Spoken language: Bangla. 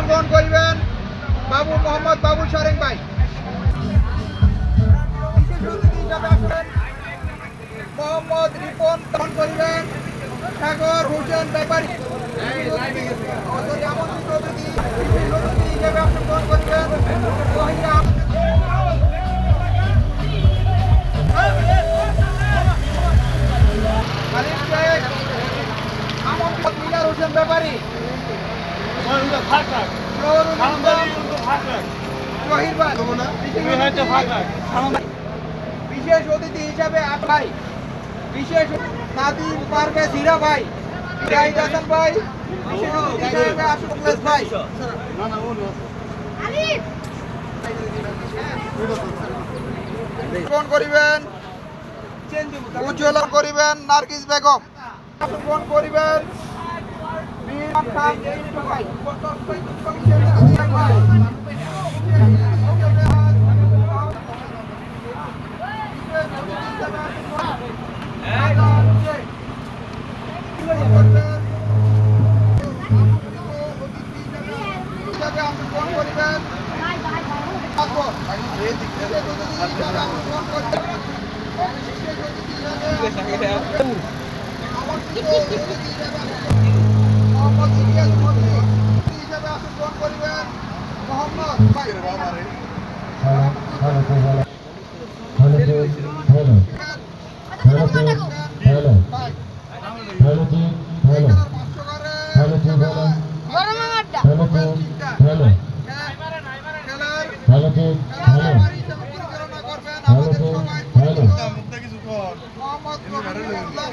গ্রহণ করিবেন বাবু মোহাম্মদ বাবুল সারেং ভাই। বিশেষ অতিথি হিসাবে আসবেন মোহাম্মদ রিপন গ্রহণ করিবেন সাগর হোসেন ব্যাপারী। আমন্ত্রিত অতিথি বিশেষ অতিথি হিসাবে গ্রহণ করিবেন মহিলা খালিদ শেখ, আমন্ত্রিত মিনার হোসেন ব্যাপারী, বিশেষ অতিথি হিসাবে ভাই বিশেষ নাদিম পারভেজ হীরা ভাই, জাহিদ হাসান ভাই, বিশেষ অতিথি হিসাবে আশুতোষ ভাই। গ্রহণ করিবেন উজ্জ্বল করিবেন নার্গিস বেগম। গ্রহণ করিবেন মোহাম্মদ ইলিয়াস মন্ত্রী হিসাবে গ্রহণ করিবেন মোহাম্মদ